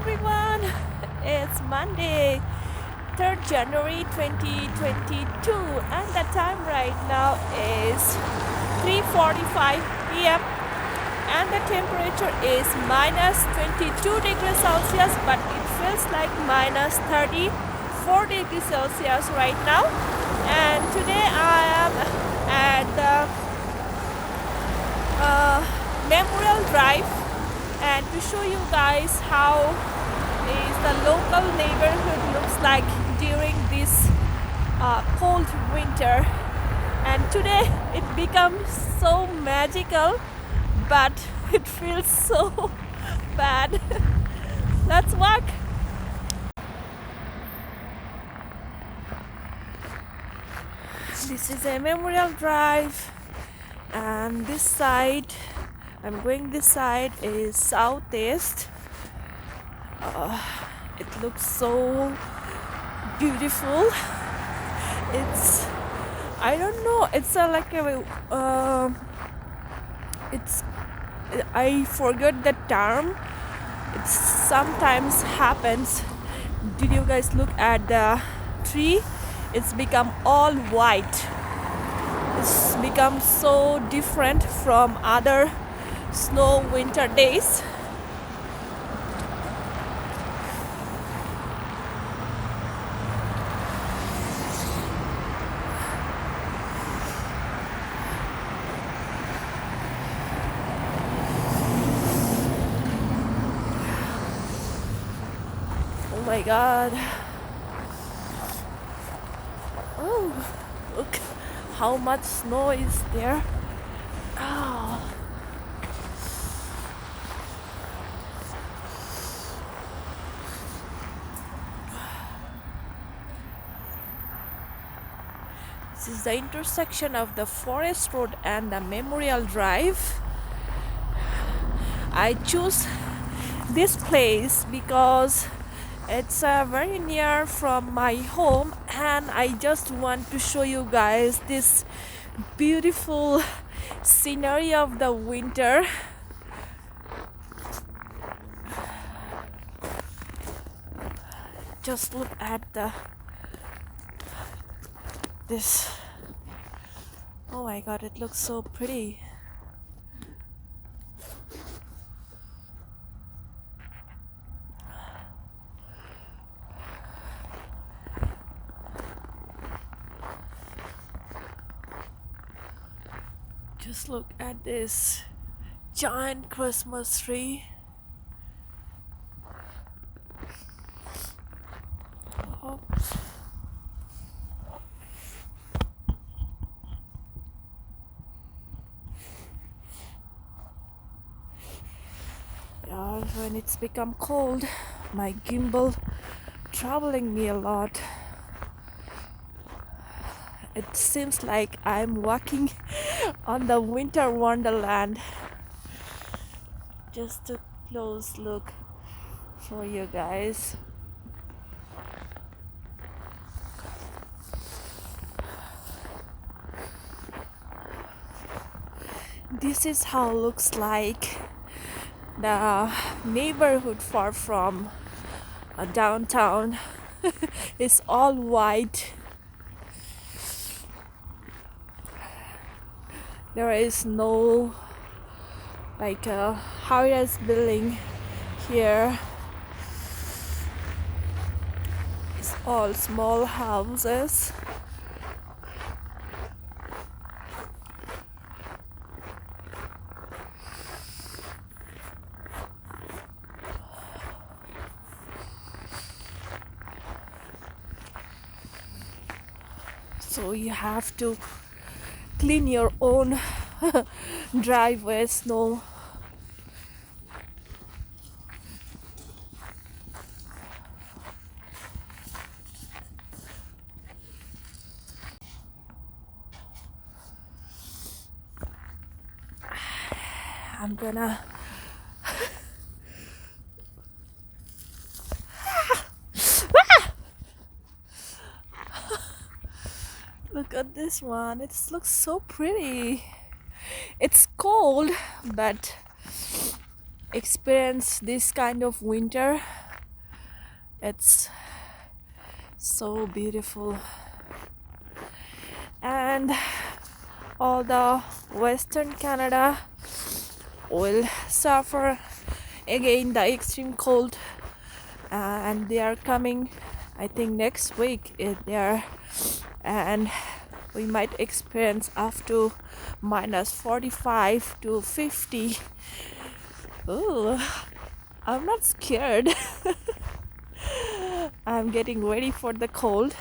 everyone, it's Monday, 3rd January 2022 and the time right now is 3:45 p.m. and the temperature is minus 22 degrees Celsius, but it feels like minus 34 degrees Celsius right now. And today I am at the Memorial Drive, and to show you guys how is the local neighborhood looks like during this cold winter. And today it becomes so magical, but it feels so bad. Let's walk. This is a Memorial Drive, and this side, I'm going this side, is southeast. It looks so beautiful. It's, I don't know, it's like a it's, I forgot the term. It sometimes happens. Did you guys look at the tree? It's become all white. It's become so different from other snow winter days. Oh my god. Oh, look how much snow is there. Oh. This is the intersection of the Forest Road and the Memorial Drive. I choose this place because it's very near from my home, and I just want to show you guys this beautiful scenery of the winter. Just look at this. Oh my god, it looks so pretty. Just look at this giant Christmas tree. Oh. Yeah, when it's become cold, my gimbal troubling me a lot. It seems like I'm walking on the winter wonderland. Just a close look for you guys. This is how it looks like the neighborhood far from downtown. It's all white. There is no like a high-rise building here. It's all small houses. So you have to clean your own driveway snow. I'm gonna look at this one. It looks so pretty. It's cold, but experience this kind of winter It's so beautiful, and all the Western Canada will suffer again the extreme cold, and they are coming, I think next week they are, and we might experience up to minus 45 to 50. Ooh, I'm not scared. I'm getting ready for the cold.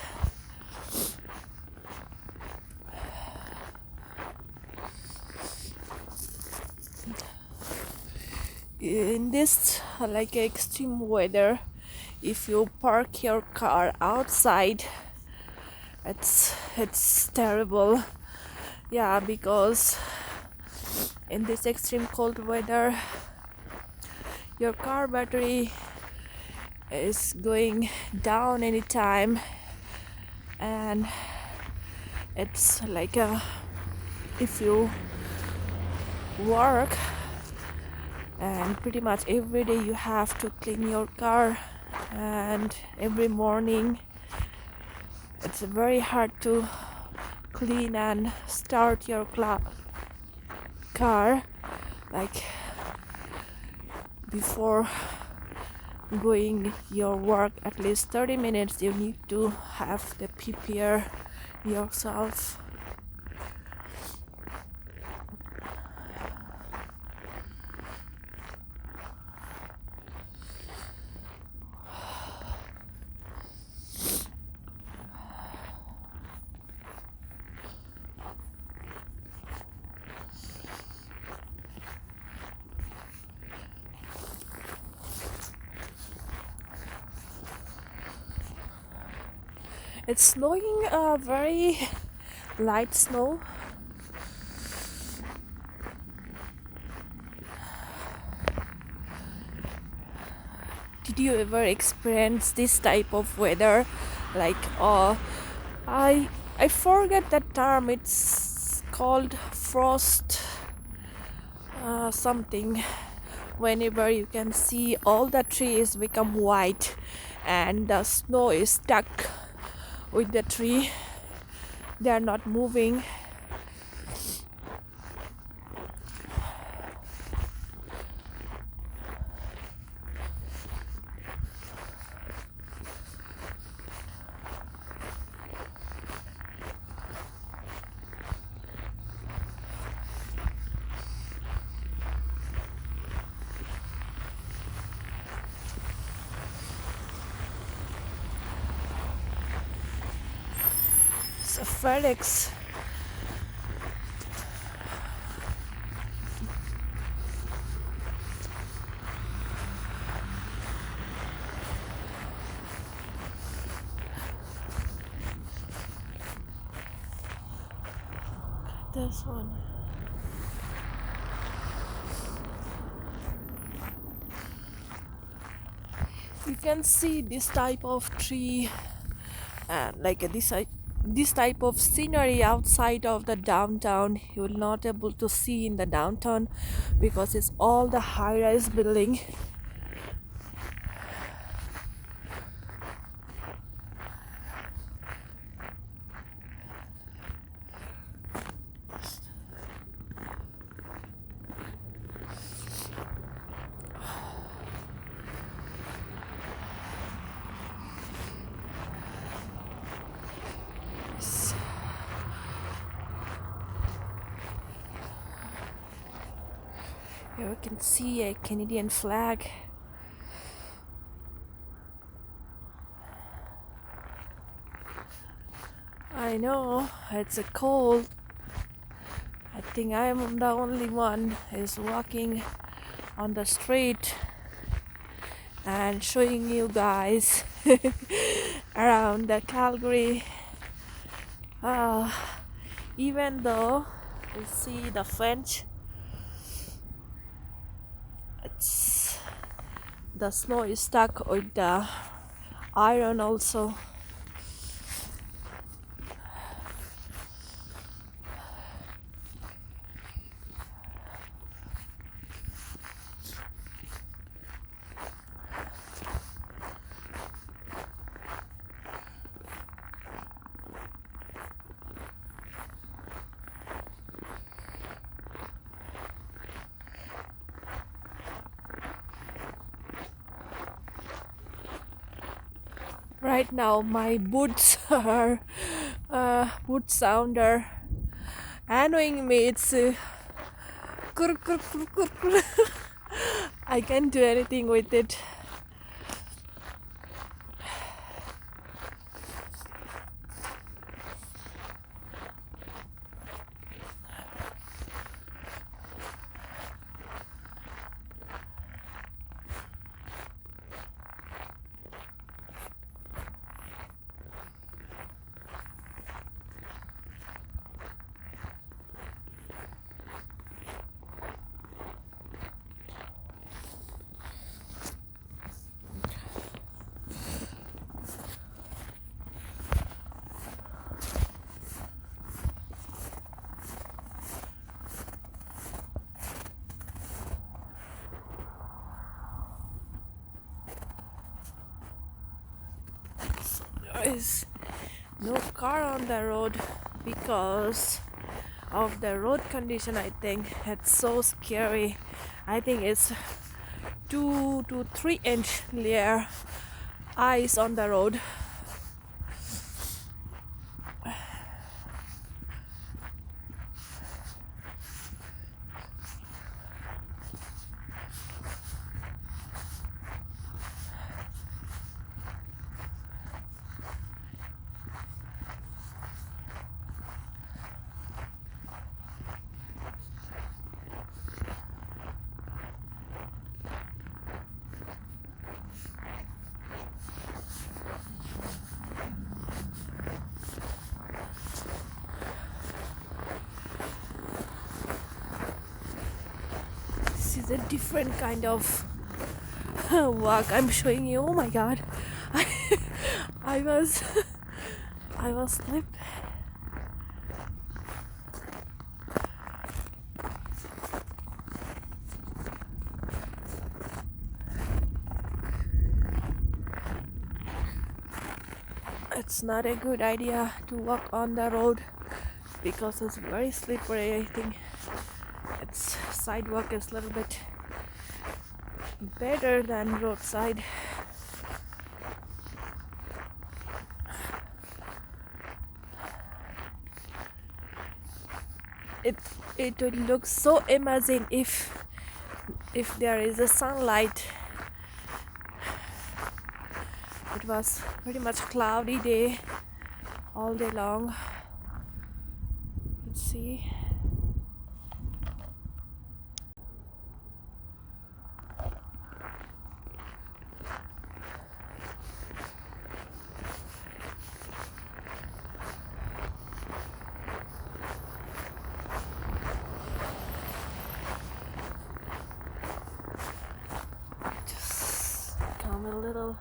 In this like extreme weather, if you park your car outside, it's terrible. Yeah, because in this extreme cold weather, your car battery is going down anytime, and it's like if you work and pretty much every day you have to clean your car, and every morning it's very hard to clean and start your car, like before going your work at least 30 minutes you need to have to prepare yourself. It's snowing very light snow. Did you ever experience this type of weather? Like I forget that term. It's called frost something. Whenever you can see all the trees become white and the snow is stuck with the tree, they are not moving. So Felix, this one. You can see this type of tree and like this type of scenery outside of the downtown. You will not able to see in the downtown because it's all the high-rise building. Here you can see a Canadian flag. I know it's a cold. I think I'm the only one is walking on the street and showing you guys around the Calgary. Even though you see the French, the snow is stuck with the iron also. right now my boots are boot sound are annoying me. It's kur, kur, kur, kur, kur. I can't do anything with it. There is no car on the road because of the road condition. I think it's so scary. I think it's 2 to 3 inch layer ice on the road. This is a different kind of walk I'm showing you. Oh my god. I was I was slipped. It's not a good idea to walk on the road because it's very slippery. I think its sidewalk is a little bit better than roadside. It would look so amazing if there is a sunlight. It was pretty much cloudy day all day long. Let's see. Just come a little.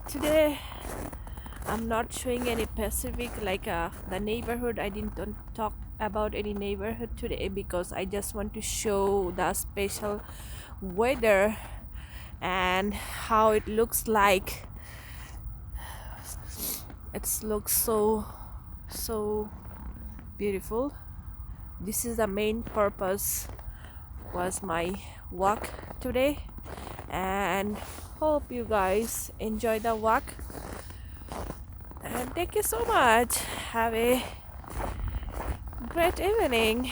Today I'm not showing any Pacific like the neighborhood. I didn't talk about any neighborhood today because I just want to show the special weather and how it looks like. It looks so beautiful. This is the main purpose was my walk today, and hope you guys enjoy the walk, and thank you so much. Have a great evening.